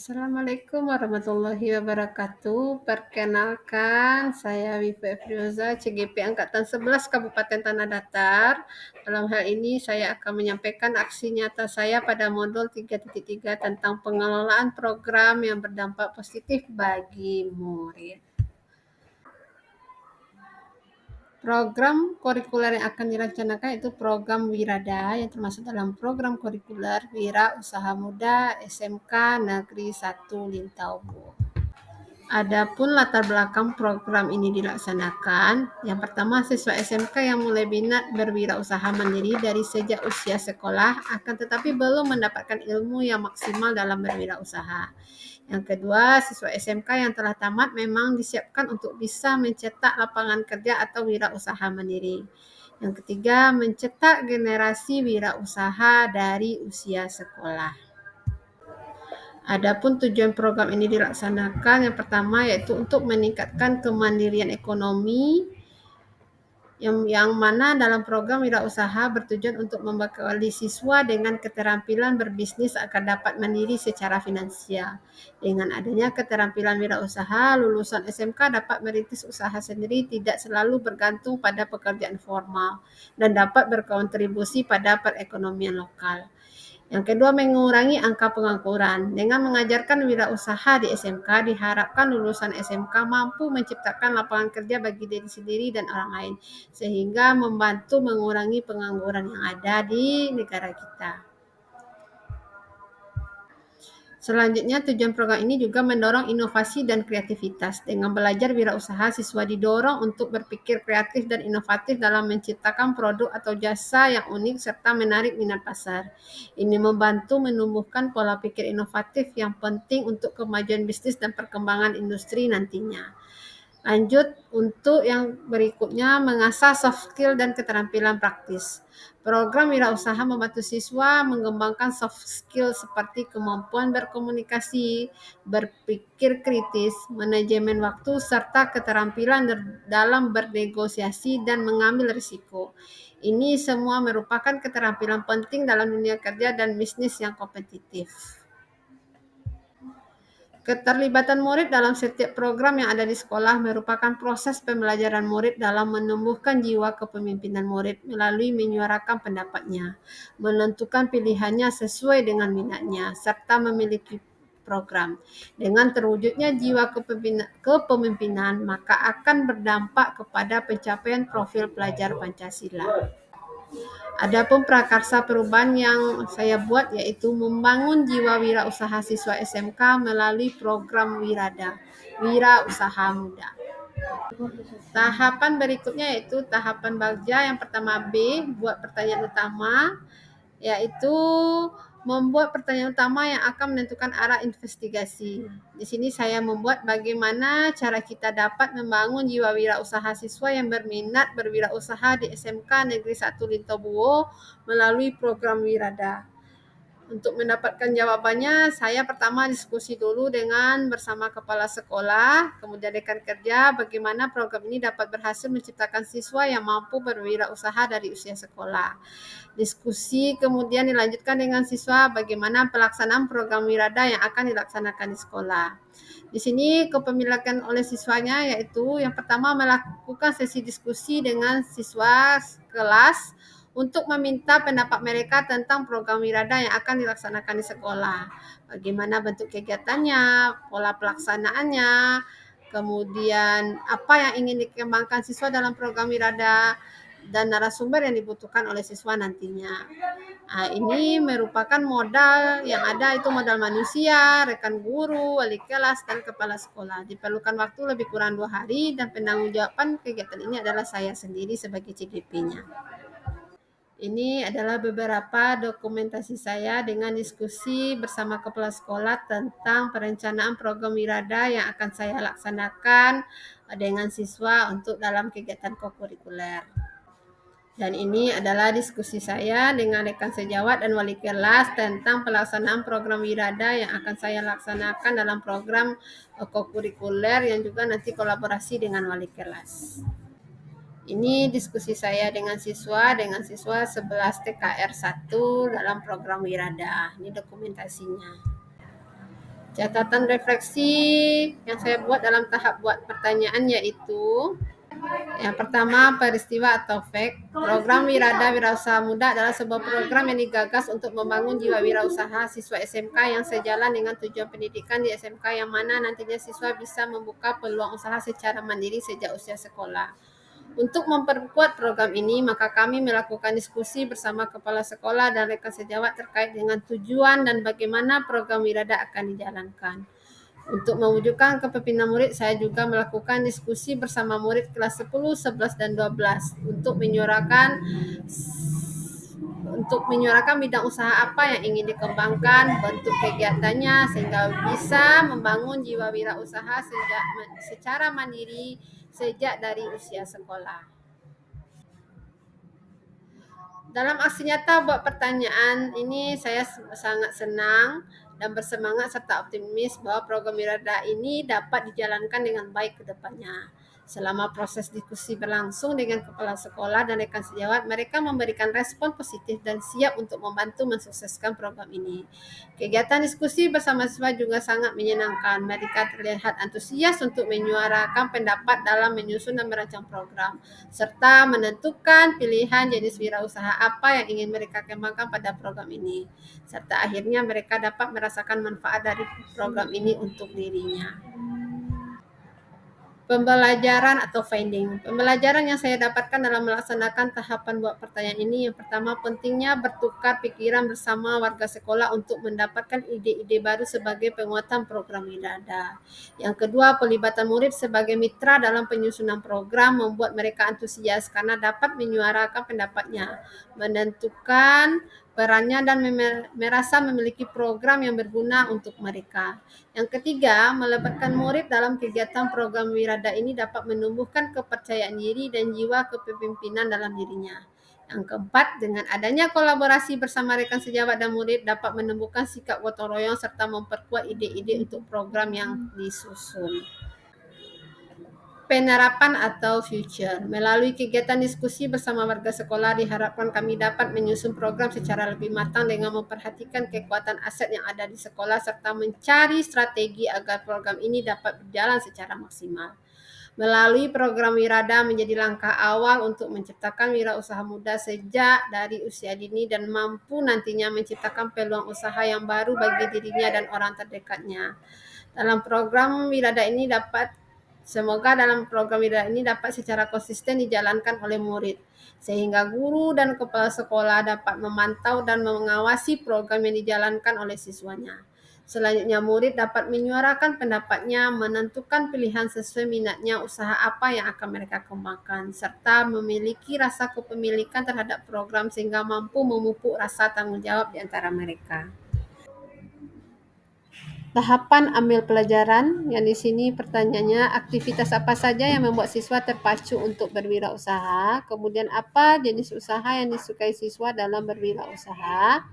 Assalamualaikum warahmatullahi wabarakatuh. Perkenalkan, saya Wifa Efrioza, CGP Angkatan 11 Kabupaten Tanah Datar. Dalam hal ini saya akan menyampaikan aksi nyata saya pada modul 3.3 tentang pengelolaan program yang berdampak positif bagi murid. Program kurikuler yang akan dilaksanakan itu program Wirada yang termasuk dalam program kurikuler Wira Usaha Muda SMK Negeri 1 Lintaubo. Adapun latar belakang program ini dilaksanakan, yang pertama siswa SMK yang mulai minat berwirausaha mandiri dari sejak usia sekolah akan tetapi belum mendapatkan ilmu yang maksimal dalam berwirausaha. Yang kedua, siswa SMK yang telah tamat memang disiapkan untuk bisa mencetak lapangan kerja atau wirausaha mandiri. Yang ketiga, mencetak generasi wirausaha dari usia sekolah. Adapun tujuan program ini dilaksanakan yang pertama yaitu untuk meningkatkan kemandirian ekonomi yang mana dalam program wirausaha bertujuan untuk membekali siswa dengan keterampilan berbisnis agar dapat mandiri secara finansial. Dengan adanya keterampilan wirausaha, lulusan SMK dapat merintis usaha sendiri, tidak selalu bergantung pada pekerjaan formal dan dapat berkontribusi pada perekonomian lokal. Yang kedua, mengurangi angka pengangguran. Dengan mengajarkan wirausaha di SMK, diharapkan lulusan SMK mampu menciptakan lapangan kerja bagi diri sendiri dan orang lain, sehingga membantu mengurangi pengangguran yang ada di negara kita. Selanjutnya, tujuan program ini juga mendorong inovasi dan kreativitas. Dengan belajar wirausaha, siswa didorong untuk berpikir kreatif dan inovatif dalam menciptakan produk atau jasa yang unik serta menarik minat pasar. Ini membantu menumbuhkan pola pikir inovatif yang penting untuk kemajuan bisnis dan perkembangan industri nantinya. Lanjut untuk yang berikutnya, mengasah soft skill dan keterampilan praktis. Program wirausaha membantu siswa mengembangkan soft skill seperti kemampuan berkomunikasi, berpikir kritis, manajemen waktu, serta keterampilan dalam bernegosiasi dan mengambil risiko. Ini semua merupakan keterampilan penting dalam dunia kerja dan bisnis yang kompetitif. Keterlibatan murid dalam setiap program yang ada di sekolah merupakan proses pembelajaran murid dalam menumbuhkan jiwa kepemimpinan murid melalui menyuarakan pendapatnya, menentukan pilihannya sesuai dengan minatnya, serta memiliki program. Dengan terwujudnya jiwa kepemimpinan, maka akan berdampak kepada pencapaian profil pelajar Pancasila. Adapun prakarsa perubahan yang saya buat yaitu membangun jiwa wirausaha siswa SMK melalui program Wirada, Wira Usaha Muda. Tahapan berikutnya yaitu tahapan bagja. Yang pertama B, buat pertanyaan utama, yaitu membuat pertanyaan utama yang akan menentukan arah investigasi. Di sini saya membuat bagaimana cara kita dapat membangun jiwa wirausaha siswa yang berminat berwirausaha di SMK Negeri 1 Lintaubo melalui program Wirada. Untuk mendapatkan jawabannya, saya pertama diskusi dulu bersama kepala sekolah, kemudian rekan kerja, bagaimana program ini dapat berhasil menciptakan siswa yang mampu berwirausaha dari usia sekolah. Diskusi kemudian dilanjutkan dengan siswa bagaimana pelaksanaan program Wirada yang akan dilaksanakan di sekolah. Di sini kepemilikan oleh siswanya yaitu yang pertama melakukan sesi diskusi dengan siswa kelas untuk meminta pendapat mereka tentang program Wirada yang akan dilaksanakan di sekolah. Bagaimana bentuk kegiatannya, pola pelaksanaannya, kemudian apa yang ingin dikembangkan siswa dalam program Wirada, dan narasumber yang dibutuhkan oleh siswa nantinya. Ini merupakan modal yang ada itu modal manusia, rekan guru, wali kelas, dan kepala sekolah. Diperlukan waktu lebih kurang 2 hari dan penanggung-jawaban kegiatan ini adalah saya sendiri sebagai CGP-nya. Ini adalah beberapa dokumentasi saya dengan diskusi bersama kepala sekolah tentang perencanaan program Wirada yang akan saya laksanakan dengan siswa untuk dalam kegiatan kokurikuler. Dan ini adalah diskusi saya dengan rekan sejawat dan wali kelas tentang pelaksanaan program Wirada yang akan saya laksanakan dalam program kokurikuler yang juga nanti kolaborasi dengan wali kelas. Ini diskusi saya dengan siswa 11 TKR 1 dalam program Wirada. Ini dokumentasinya. Catatan refleksi yang saya buat dalam tahap buat pertanyaan yaitu yang pertama, peristiwa atau fact. Program Wirada Wirausaha Muda adalah sebuah program yang digagas untuk membangun jiwa wirausaha siswa SMK yang sejalan dengan tujuan pendidikan di SMK yang mana nantinya siswa bisa membuka peluang usaha secara mandiri sejak usia sekolah. Untuk memperkuat program ini, maka kami melakukan diskusi bersama kepala sekolah dan rekan sejawat terkait dengan tujuan dan bagaimana program Wirada akan dijalankan. Untuk mewujudkan kepemimpinan murid, saya juga melakukan diskusi bersama murid kelas 10, 11, dan 12 untuk menyuarakan bidang usaha apa yang ingin dikembangkan, bentuk kegiatannya sehingga bisa membangun jiwa wirausaha secara mandiri sejak dari usia sekolah. Dalam aksi nyata buat pertanyaan ini saya sangat senang dan bersemangat serta optimis bahwa program Wirada ini dapat dijalankan dengan baik ke depannya. Selama proses diskusi berlangsung dengan kepala sekolah dan rekan sejawat, mereka memberikan respon positif dan siap untuk membantu mensukseskan program ini. Kegiatan diskusi bersama siswa juga sangat menyenangkan. Mereka terlihat antusias untuk menyuarakan pendapat dalam menyusun dan merancang program serta menentukan pilihan jenis wirausaha apa yang ingin mereka kembangkan pada program ini. Serta akhirnya mereka dapat merasakan manfaat dari program ini untuk dirinya. Pembelajaran atau finding. Pembelajaran yang saya dapatkan dalam melaksanakan tahapan buat pertanyaan ini, yang pertama pentingnya bertukar pikiran bersama warga sekolah untuk mendapatkan ide-ide baru sebagai penguatan program Wirada. Yang kedua, pelibatan murid sebagai mitra dalam penyusunan program membuat mereka antusias karena dapat menyuarakan pendapatnya, menentukan perannya dan merasa memiliki program yang berguna untuk mereka. Yang ketiga, melibatkan murid dalam kegiatan program Wirada ini dapat menumbuhkan kepercayaan diri dan jiwa kepemimpinan dalam dirinya. Yang keempat, dengan adanya kolaborasi bersama rekan sejawat dan murid dapat menumbuhkan sikap gotong royong serta memperkuat ide-ide untuk program yang disusun. Penerapan atau future. Melalui kegiatan diskusi bersama warga sekolah diharapkan kami dapat menyusun program secara lebih matang dengan memperhatikan kekuatan aset yang ada di sekolah serta mencari strategi agar program ini dapat berjalan secara maksimal. Melalui program Wirada menjadi langkah awal untuk menciptakan wirausaha muda sejak dari usia dini dan mampu nantinya menciptakan peluang usaha yang baru bagi dirinya dan orang terdekatnya. Dalam program Wirada ini Semoga dalam program Wirada ini dapat secara konsisten dijalankan oleh murid, sehingga guru dan kepala sekolah dapat memantau dan mengawasi program yang dijalankan oleh siswanya. Selanjutnya, murid dapat menyuarakan pendapatnya, menentukan pilihan sesuai minatnya, usaha apa yang akan mereka kembangkan, serta memiliki rasa kepemilikan terhadap program sehingga mampu memupuk rasa tanggung jawab di antara mereka. Tahapan ambil pelajaran, yang di sini pertanyaannya aktivitas apa saja yang membuat siswa terpacu untuk berwirausaha, kemudian apa jenis usaha yang disukai siswa dalam berwirausaha,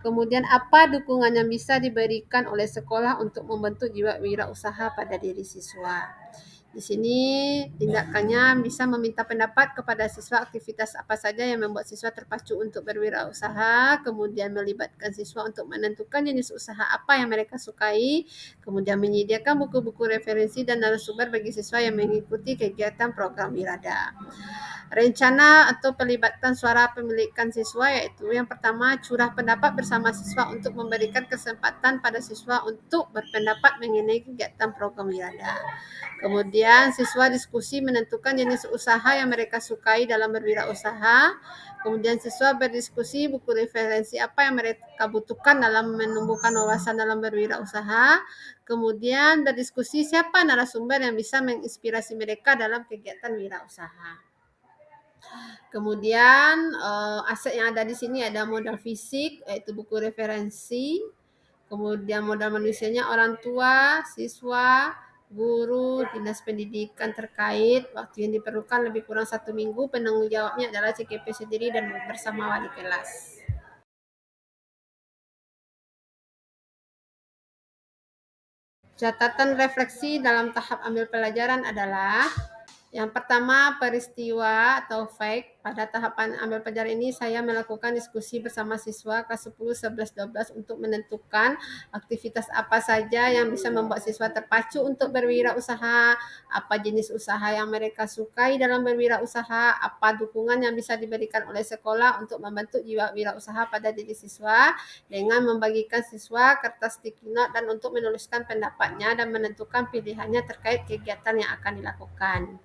kemudian apa dukungan yang bisa diberikan oleh sekolah untuk membentuk jiwa wirausaha pada diri siswa. Di sini tindakannya bisa meminta pendapat kepada siswa aktivitas apa saja yang membuat siswa terpacu untuk berwirausaha, kemudian melibatkan siswa untuk menentukan jenis usaha apa yang mereka sukai, kemudian menyediakan buku-buku referensi dan narasumber bagi siswa yang mengikuti kegiatan program Wirada. Rencana atau pelibatan suara pemilikan siswa yaitu yang pertama curah pendapat bersama siswa untuk memberikan kesempatan pada siswa untuk berpendapat mengenai kegiatan program Wirada. Kemudian siswa diskusi menentukan jenis usaha yang mereka sukai dalam berwirausaha. Kemudian siswa berdiskusi buku referensi apa yang mereka butuhkan dalam menumbuhkan wawasan dalam berwirausaha. Kemudian berdiskusi siapa narasumber yang bisa menginspirasi mereka dalam kegiatan wirausaha. Kemudian aset yang ada di sini ada modal fisik yaitu buku referensi, kemudian modal manusianya orang tua, siswa, guru, dinas pendidikan terkait. Waktu yang diperlukan lebih kurang 1 minggu. Penanggung jawabnya adalah CKP sendiri dan bersama wali kelas. Catatan refleksi dalam tahap ambil pelajaran adalah yang pertama peristiwa atau fact. Pada tahapan ambil pelajaran ini, saya melakukan diskusi bersama siswa kelas 10, 11, 12 untuk menentukan aktivitas apa saja yang bisa membuat siswa terpacu untuk berwirausaha, apa jenis usaha yang mereka sukai dalam berwirausaha, apa dukungan yang bisa diberikan oleh sekolah untuk membentuk jiwa wirausaha pada diri siswa, dengan membagikan siswa kertas sticky note dan untuk menuliskan pendapatnya dan menentukan pilihannya terkait kegiatan yang akan dilakukan.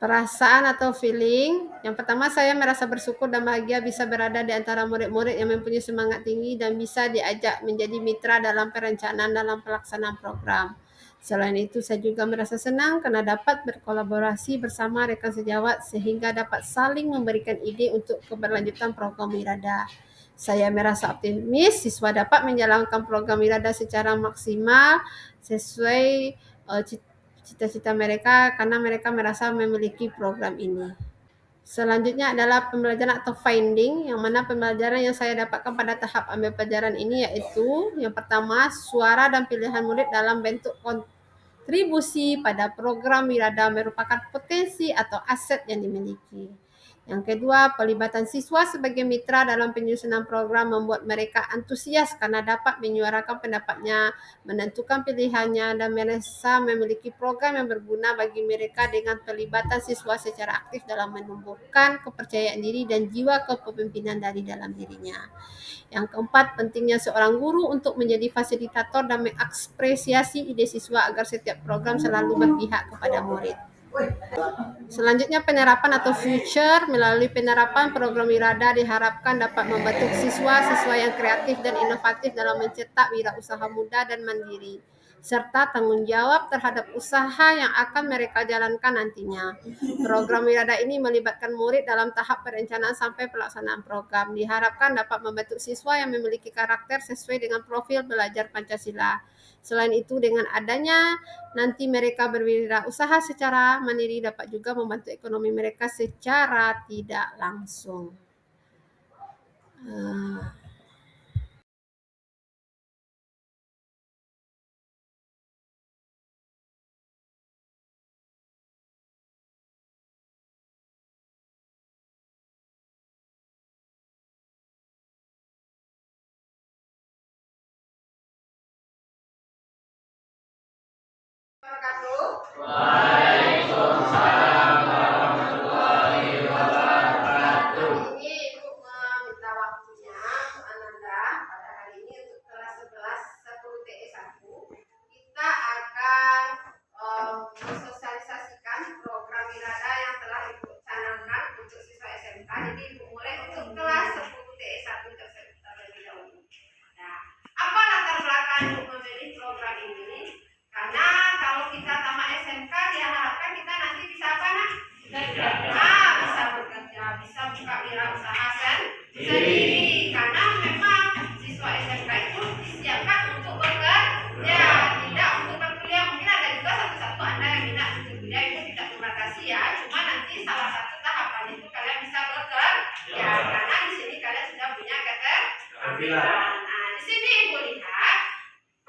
Perasaan atau feeling, yang pertama saya merasa bersyukur dan bahagia bisa berada di antara murid-murid yang mempunyai semangat tinggi dan bisa diajak menjadi mitra dalam perencanaan dalam pelaksanaan program. Selain itu, saya juga merasa senang karena dapat berkolaborasi bersama rekan sejawat sehingga dapat saling memberikan ide untuk keberlanjutan program Wirada. Saya merasa optimis siswa dapat menjalankan program Wirada secara maksimal sesuai cita-cita mereka karena mereka merasa memiliki program ini. Selanjutnya adalah pembelajaran atau finding, yang mana pembelajaran yang saya dapatkan pada tahap ambil pelajaran ini yaitu yang pertama, suara dan pilihan murid dalam bentuk kontribusi pada program Wirada merupakan potensi atau aset yang dimiliki. Yang kedua, pelibatan siswa sebagai mitra dalam penyusunan program membuat mereka antusias karena dapat menyuarakan pendapatnya, menentukan pilihannya, dan merasa memiliki program yang berguna bagi mereka dengan pelibatan siswa secara aktif dalam menumbuhkan kepercayaan diri dan jiwa kepemimpinan dari dalam dirinya. Yang keempat, pentingnya seorang guru untuk menjadi fasilitator dan mengapresiasi ide siswa agar setiap program selalu berpihak kepada murid. Selanjutnya penerapan atau future. Melalui penerapan program Wirada diharapkan dapat membentuk siswa-siswa yang kreatif dan inovatif dalam mencetak wirausaha muda dan mandiri, serta tanggung jawab terhadap usaha yang akan mereka jalankan nantinya. Program Wirada ini melibatkan murid dalam tahap perencanaan sampai pelaksanaan program. Diharapkan dapat membentuk siswa yang memiliki karakter sesuai dengan profil belajar Pancasila. Selain itu, dengan adanya nanti mereka berwirausaha secara mandiri dapat juga membantu ekonomi mereka secara tidak langsung. Ini Ibu meminta waktunya Ananda pada hari ini untuk kelas 11 10 TE1. Kita akan mensosialisasikan program Wirada yang telah Ibu canangkan untuk siswa SMK. Jadi Ibu mulai untuk kelas 10 TE1 terlebih dahulu. Nah, apa latar belakang Ibu memilih program ini? Karena kalau kita tamat SMK diharapkan kita nanti bisa apa nak? Bisa bekerja, bisa buka wirausaha sendiri. Karena memang siswa SMK itu disiapkan untuk bekerja, tidak untuk berkuliah. Mungkin ada juga satu-satu Anda yang minat untuk kuliah, itu tidak membatasi ya. Cuma nanti salah satu tahapan itu kalian bisa bekerja, karena di sini kalian sudah punya keterampilan. Nah, di sini Ibu lihat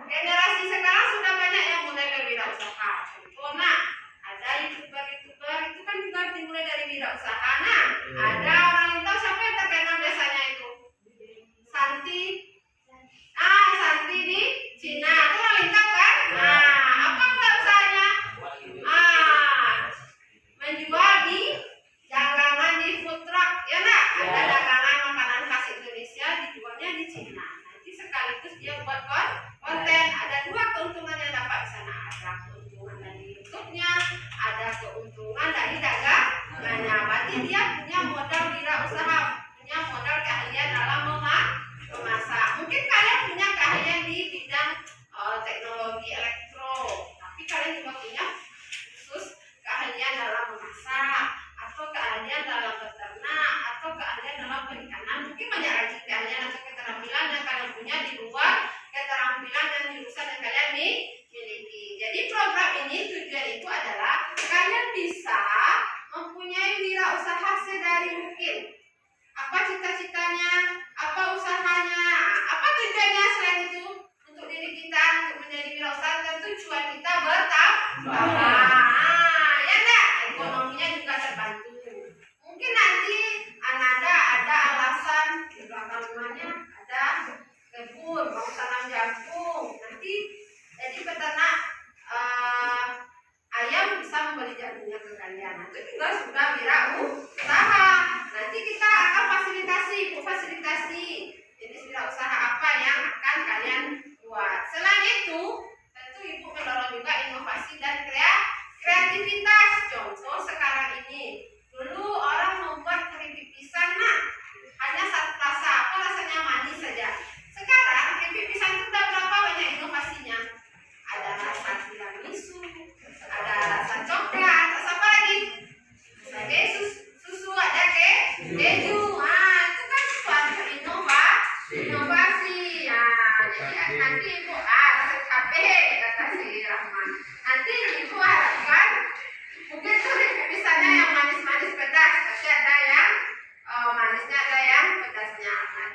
generasi sekarang sudah banyak yang mulai berwirausaha. Contoh, ada youtuber itu kan juga dimulai dari wirausaha. Ada orang yang tahu siapa yang terkenal biasanya itu? Santi. Santi di Cina. Itu orang lintang kan? Apa enggak usahanya? Menjual di dagangan di food truck, ya nak? Ada dagangan makanan khas Indonesia dijualnya di Cina. Nanti sekaligus dia buat konten. Ada dua keuntungan yang dapat di sana. Ada keuntungan dari YouTube-nya, ada keuntungan dari dagangannya. Berarti dia punya modal wirausaha, punya modal keahlian dalam memasak. Mungkin kalian punya keahlian di bidang teknologi elektro, tapi kalian juga punya khusus keahlian dalam memasak, atau keahlian dalam beternak, atau keahlian dalam perikanan. Mungkin banyak lagi keahlian atau keterampilan yang kalian punya di luar keterampilan dan jurusan yang kalian miliki. Jadi program ini tujuan itu adalah kalian bisa mempunyai wirausaha sedari mungkin. Apa cita-citanya? Apa usahanya? Apa tujuannya selain itu? Untuk diri kita, untuk menjadi wirausaha, dan tujuan kita bertambah. Ya enggak? Ekonominya juga terbantu. Mungkin nanti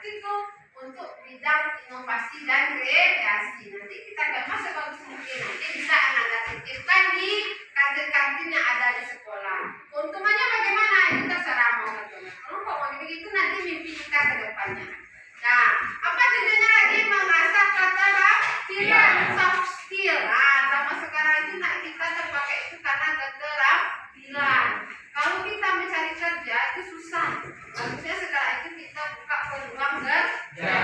itu untuk bidang inovasi dan kreasi. Nanti kita kemas sebagus mungkin. Nanti bisa Anda titipkan di kantin-kantin yang ada di sekolah. Keuntungannya bagaimana? Itu terserah mau bagaimana. Kalau mau begitu nanti mimpi kita ke depannya. Nah, apa tujuannya lagi? Mengasah keterampilan soft skill. Nah, zaman sekarang itu kita terpakai itu karena keterampilan. Kalau kita mencari kerja itu susah. Bagusnya sekarang itu kita buka peluang kerja.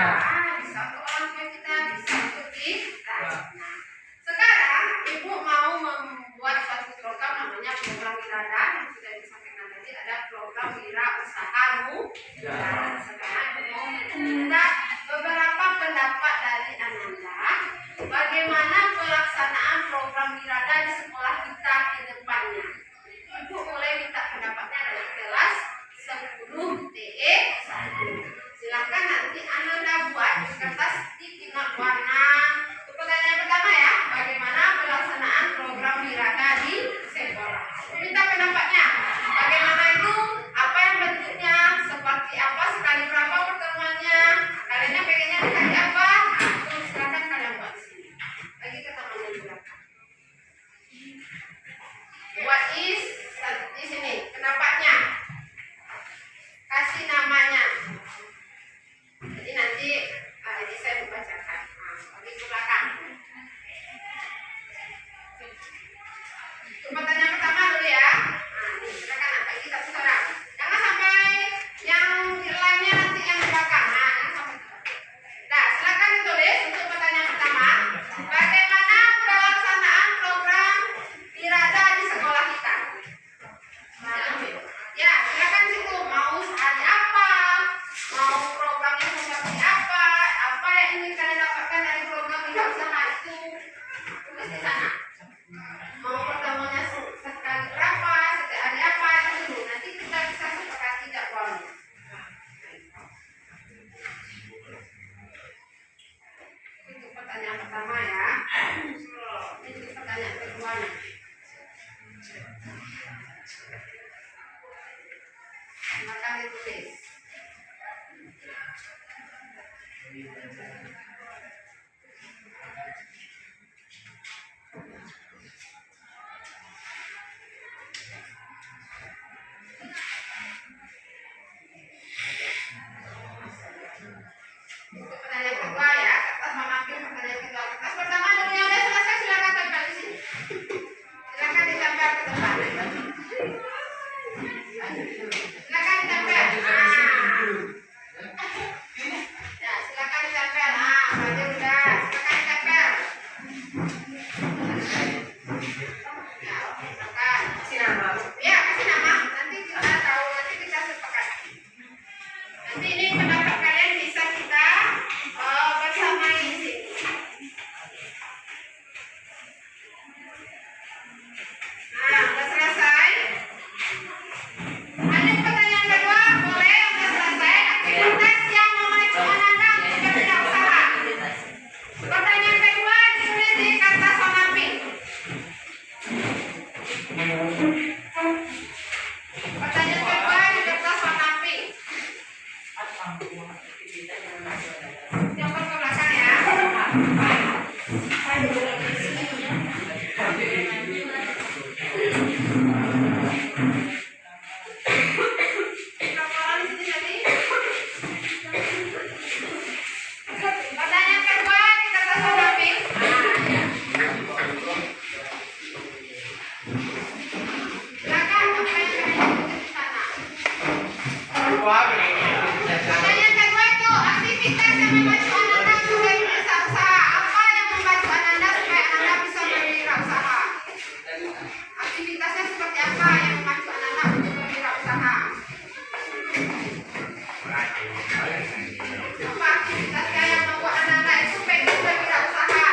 Di satu orang tua kita bisa untuk kita. Nah, sekarang ibu mau membuat suatu program namanya program Wirada yang sudah disampaikan tadi, ada program Wirausaha Muda. Sekarang ibu mau meminta beberapa pendapat dari Ananda bagaimana pelaksanaan program Wirada di sekolah kita ke depannya. Ibu mulai minta pendapatnya dari kelas 10 TE 1. Silakan nanti Ananda buat di kertas titik warna. Pertanyaan pertama ya, bagaimana pelaksanaan program Wirada di sekolah? Minta pendapatnya. Bagaimana itu? Apa yang bentuknya? Seperti apa? Sekali berapa pertemuannya? Kalian pengennya sekali apa? Nah, silakan kalian buat di sini. Lagi ke temannya di belakang. What is di sini pendapatnya? Kasih namanya. Jadi nanti ini saya membacakan. Lagi ke belakang. Pertanyaan pertama dulu ya. Nah, ini silakan bagi satu orang. Jangan sampai yang lainnya nanti yang di belakang. Nah, jangan sampai. Nah, silakan ditulis untuk pertanyaan pertama. Bagaimana pelaksanaan program Wirada di sekolah kita? Nah, ya, silakan situ mau sehari apa, mau programnya seperti apa yang ingin kalian dapatkan dari program wirausaha itu, tulis di sana. Mau pertemuannya sekali berapa, setiap hari apa, itu dulu. Nanti kita bisa sepakati jadwalnya. Itu pertanyaan pertama ya. Ini pertanyaan kedua nih. Silakan ditulis. Untuk pertanyaan kedua ya, kertas mengambil pertanyaan kedua. Kertas pertama dulu yang udah selesai silakan tempel di sini. Silakan ditempel ke depan. Silakan ditempel. Ya, silakan ditempel. Berarti udah. Silakan ditempel. Ya, silakan. Kasih nama. Ya, kasih nama. Nanti kita tahu, nanti kita sepakati. Nanti ini pendapat kalian bisa kita bersama di sini. Nah, udah selesai. Ada pertanyaan kedua, boleh udah selesai. Aktivitas yang memacu Ananda untuk berwirausaha. Pertanyaan kedua ditulis di kertas warna pink. Pertanyaan kedua di kertas warna pink. Yang ke belakang ya. Pertanyaan kedua di kertas warna pink. Silakan apa yang kalian tulis di sana. Pertanyaan kedua itu aktivitas yang memacu Ananda untuk berwirausaha. Apa yang membantu Ananda supaya Ananda bisa berwirausaha? Aktivitasnya seperti apa yang memacu Ananda untuk berwirausaha? Apa aktivitasnya yang membuat Ananda itu pengen berwirausaha?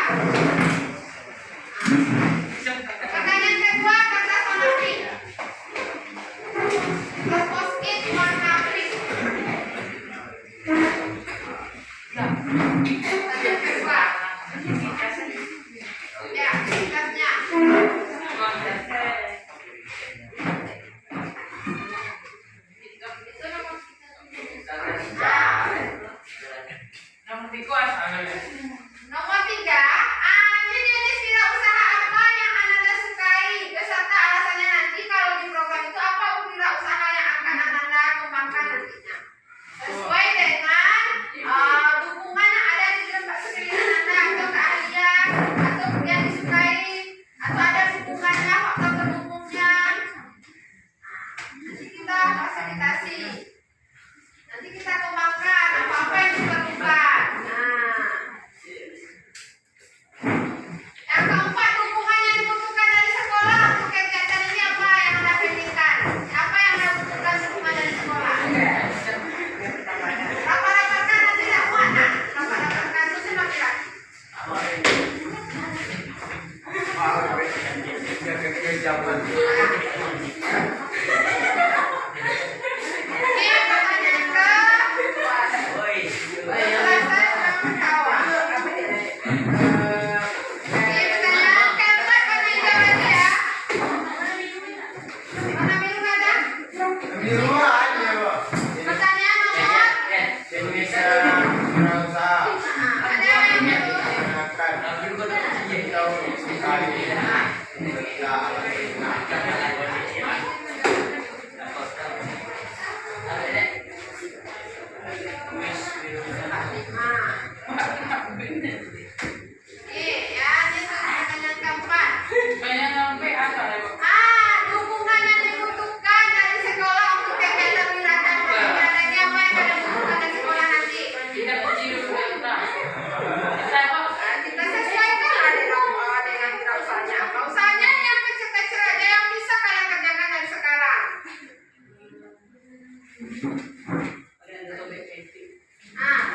Pertanyaan kedua kertas warna pink. Post-it warna pink.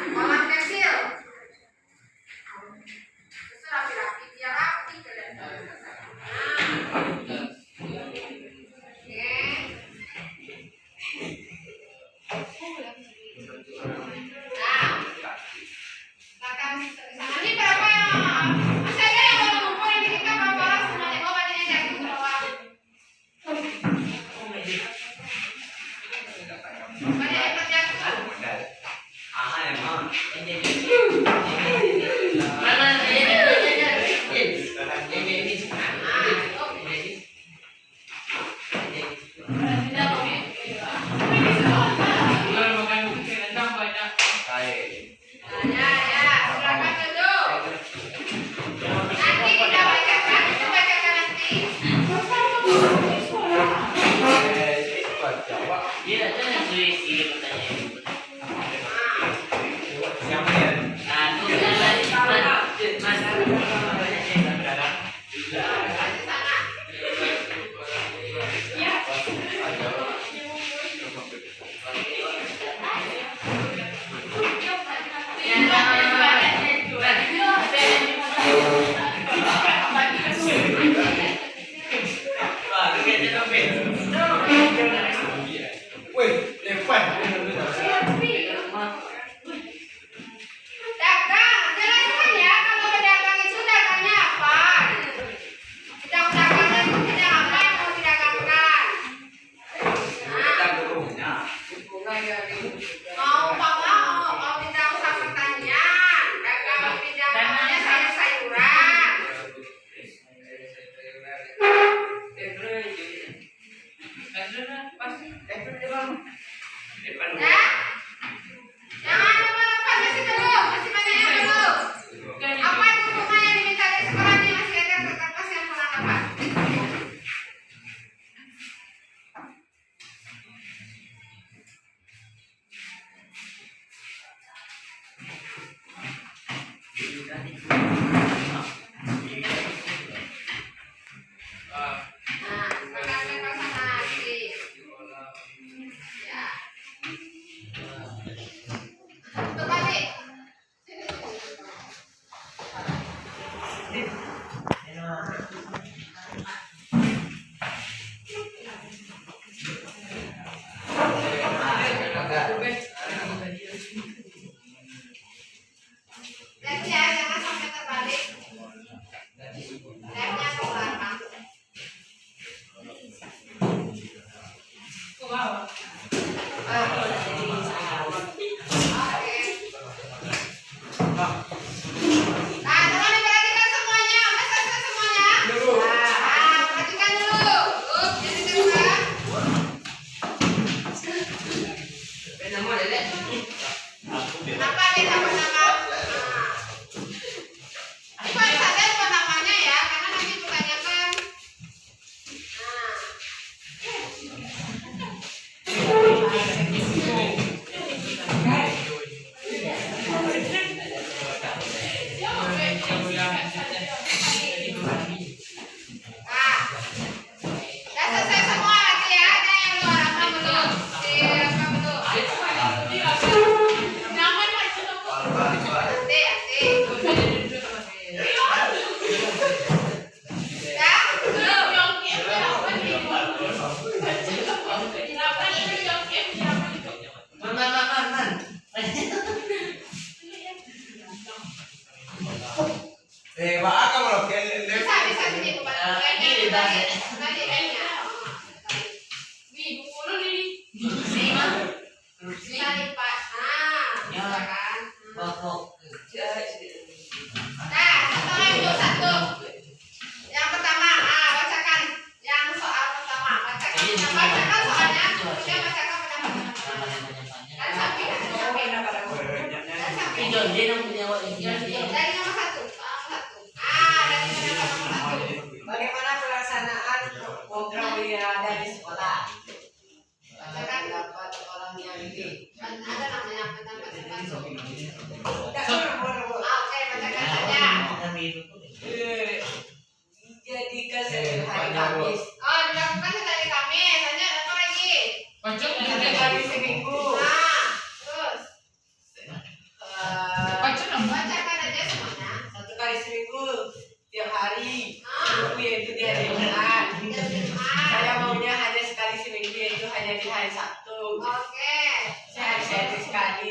Kolam kecil. Terus rapi-rapi, biar rapi kalian. Ini berapa ya? Masih ada yang belum ngumpul ini kita berapa orang semuanya? Oh, banyak yang jatuh ke bawah. Banyak yang terjatuh. Silakan duduk. Nanti kita bacakan, itu bacakan nanti. Dagang, jelaskan ya kalau berdagang itu dagangnya apa? Bidang-bidangnya itu bidang apa yang mau didagangkan? Mau bidang usaha pertanian, dagang bidang namanya sayur-sayuran. Ya? Jangan lupa masih belum, masih banyak yang belum. Apa itu bunga yang diminta dari sekolah ini masih ada kertas yang kurang tepat? Nah, sekarang ke sana lagi. Ya. Terbalik. Lagi ya, jangan sampai terbalik. Lemnya ke belakang. Nah, tolong diperhatikan semuanya. Udah selesai semuanya? Nah, perhatikan dulu. Jadi dengar. Apa kita bernama? Ini harus sadar buat namanya ya, karena nanti ditanyakan. Udah selesai semua nanti ya. Ada yang luar apa belum? Apa belum? Nanti. Bisa sini kepada tadi lainnya. Bisa lipat. Bisa kan? Nah, satu lagi satu. Yang pertama, bacakan yang soal pertama. Bacakan soalnya, kemudian bacakan dan samping. Dari nomor satu. Dari nomor satu. Bagaimana pelaksanaan program wirada di sekolah? Dapat orang yang ini. Ada namanya apa? Oke, bacakan saja. Dijadikan setiap hari Kamis. Oh, dilakukan setiap hari Kamis. Lanjut, apa lagi? Setiap hari seminggu.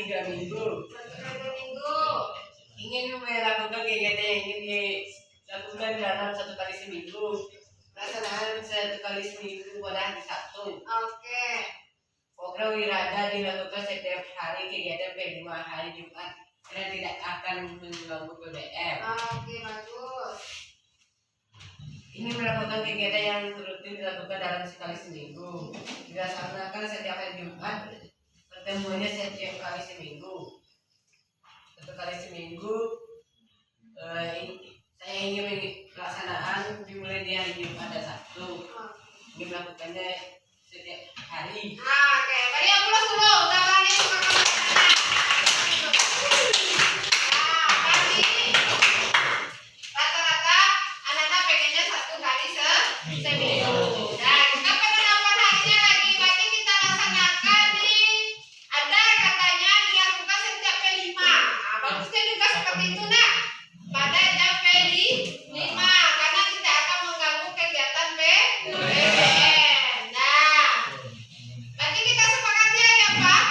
3 minggu. 1 minggu. Ingin melakukan kegiatan yang ingin dilakukan dalam 1 kali seminggu. Pelaksanaan 1 kali seminggu pada hari Sabtu. Oke. Program Wirada dilakukan setiap hari kegiatan P5 hari Jumat dan tidak akan mengganggu PBM. Oke, bagus. Ini melakukan kegiatan yang rutin dilakukan dalam sekali seminggu. Dilaksanakan setiap hari Jumat, pertemuannya setiap kali seminggu. 1 kali seminggu. Saya ingin pelaksanaan dimulai di hari Jumat dan Sabtu. Ini melakukannya setiap hari. Oke, tadi yang pulas dulu, udah berani makan makanan. Tadi rata-rata anak-anak pengennya 1 kali seminggu. Dan kapan penerapan harinya lagi? Berarti kita laksanakan nih. Ada katanya dilakukan setiap P5. Bagusnya juga seperti itu, nak. Pada jam P5, karena tidak akan mengganggu kegiatan PBM. Nah, berarti kita sepakati ya, Pak.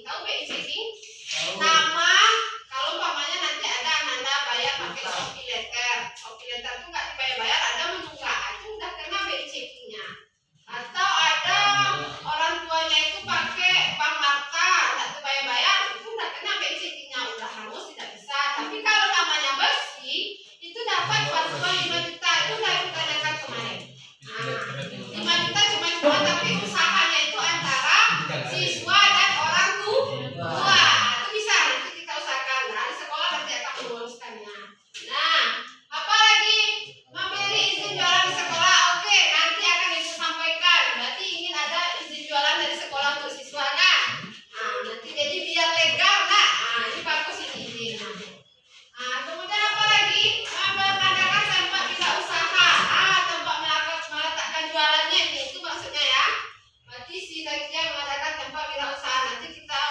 Tahu BI checking? Nama, kalau umpamanya nanti ada Ananda bayar pakai Shopee Letter. Shopee Letter itu nggak dibayar-bayar, ada menunggak, itu udah kena BI checkingnya. Atau ada orang tuanya itu pakai bank marka, nggak dibayar-bayar, itu udah kena BI checkingnya, udah hangus tidak bisa. Tapi kalau namanya bersih, itu dapat bantuan 5 juta, itu udah ditanyakan kemarin. Nah, 5 juta cuma tapi usahanya itu antara siswa dan orang tua. Itu bisa nanti kita usahakan. Nah, di sekolah nanti akan meluluskannya. Nah, apalagi memberi izin jualan di sekolah. Oke, nanti akan ibu sampaikan. Berarti ingin ada izin jualan dari sekolah untuk siswa kan? Nah, nanti jadi biar legal nak. Nah, ini bagus ini izinnya. Nah, kemudian apa lagi? Mengadakan tempat tidak usaha. Tempat meletakkan jualannya ini itu maksudnya ya. Berarti si Zakia mengadakan tempat wirausaha. Nanti kita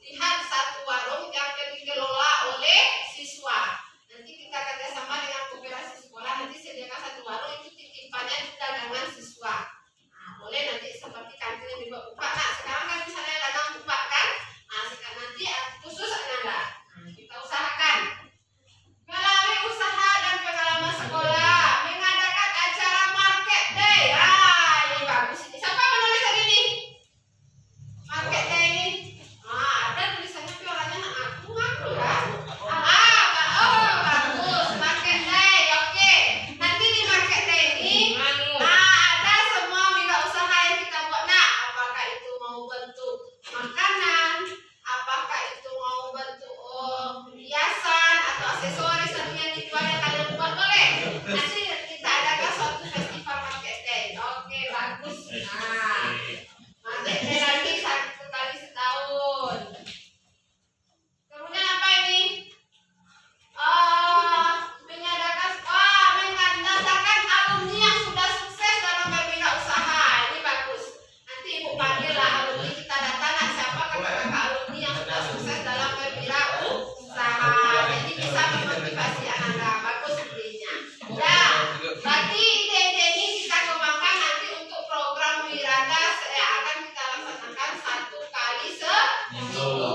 lihat satu warung yang dikelola oleh siswa. Nanti kita kerjasama dengan koperasi sekolah. Nanti sediakan satu warung itu titipannya dagangan siswa. Nah, boleh nanti seperti kantin yang dibuat buka. Nah, sekarang kan misalnya dagang buka kan. Nah, sekarang nanti khusus Ananda. Nah, kita usahakan. Melalui usaha dan pengalaman sekolah, mengadakan acara market day. Ini bagus ini. Siapa menulis hari ini? Market day ini. Ada tulisannya tapi orangnya ngaku ya. Bagus. Market day. Oke. Nanti di market day ini, ada semua wirausaha yang kita buat. Nah, apakah itu mau bentuk makanan, apakah itu mau bentuk hiasan atau aksesoris nanti yang dijual yang kalian buat, boleh. Nanti kita adakan suatu festival market day. Oke, bagus. Nah, market day lagi 1 kali setahun. Kemudian apa ini? Menandakan alumni yang sudah sukses dalam berwirausaha. Ini bagus. Nanti ibu panggil lah alumni, kita datang siapa kakak-kakak alumni yang sudah sukses dalam berwirausaha. Jadi bisa memotivasi Ananda. Bagus idenya. Ya, berarti ide-ide ini kita kembangkan nanti untuk program Wiradas yang akan kita laksanakan 1 kali seminggu.